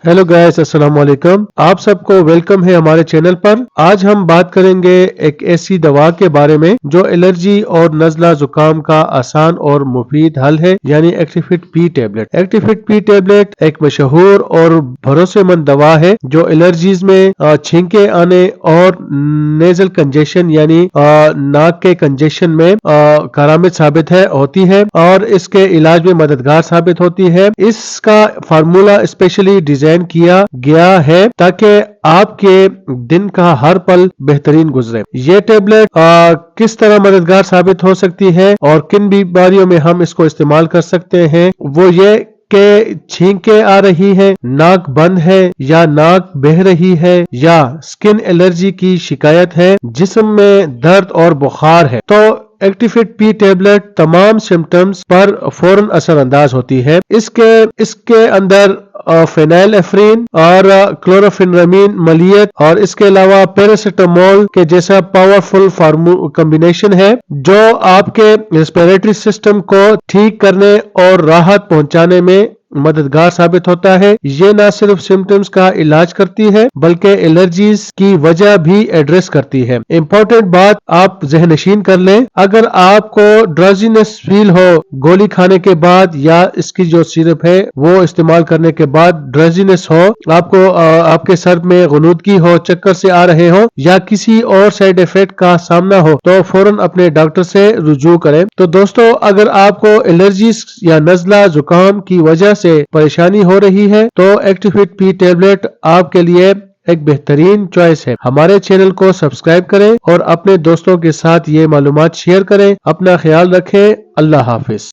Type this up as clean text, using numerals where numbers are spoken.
Hello guys, अस्सलाम वालेकुम। आप सबको वेलकम है हमारे चैनल पर। आज हम बात करेंगे एक ऐसी दवा के बारे में जो एलर्जी और नज़ला जुकाम का आसान और मुफीद हल है, यानी एक्टिफिट पी टैबलेट। एक्टिफिट पी टैबलेट एक मशहूर और भरोसेमंद दवा है जो एलर्जीज में छींके आने और नेजल कंजेशन यानी नाक के कंजेशन में कारामद साबित होती है और इसके इलाज में मददगार साबित होती है। इसका फार्मूला स्पेशली डिजाइन किया गया है ताकि आपके दिन का हर पल बेहतरीन गुजरे। ये टैबलेट किस तरह मददगार साबित हो सकती है और किन बीमारियों में हम इसको इस्तेमाल कर सकते हैं, वो ये के छींके आ रही है, नाक बंद है या नाक बह रही है, या स्किन एलर्जी की शिकायत है, जिस्म में दर्द और बुखार है, तो एक्टिफिट पी टैबलेट तमाम सिम्टम्स पर फौरन असर अंदाज होती है। इसके अंदर फेनाइलएफ्रिन और क्लोरोफेनिरामिन मलियत और इसके अलावा पैरासिटामोल के जैसा पावरफुल कॉम्बिनेशन है जो आपके रेस्पिरेटरी सिस्टम को ठीक करने और राहत पहुंचाने में मददगार साबित होता है। ये न सिर्फ सिम्टम्स का इलाज करती है बल्कि एलर्जीज की वजह भी एड्रेस करती है। इम्पोर्टेंट बात आप ज़हनशीन कर लें, अगर आपको ड्राउजीनेस फील हो गोली खाने के बाद या इसकी जो सिरप है वो इस्तेमाल करने के बाद ड्राउजीनेस हो, आपको आपके सर में गुनूदगी हो, चक्कर से आ रहे हो या किसी और साइड इफेक्ट का सामना हो, तो फौरन अपने डॉक्टर से रुजू करें। तो दोस्तों, अगर आपको एलर्जीज या नज़ला जुकाम की वजह से परेशानी हो रही है तो एक्टिफिट पी टैबलेट आपके लिए एक बेहतरीन चॉइस है। हमारे चैनल को सब्सक्राइब करें और अपने दोस्तों के साथ ये मालूमात शेयर करें। अपना ख्याल रखें। अल्लाह हाफिज।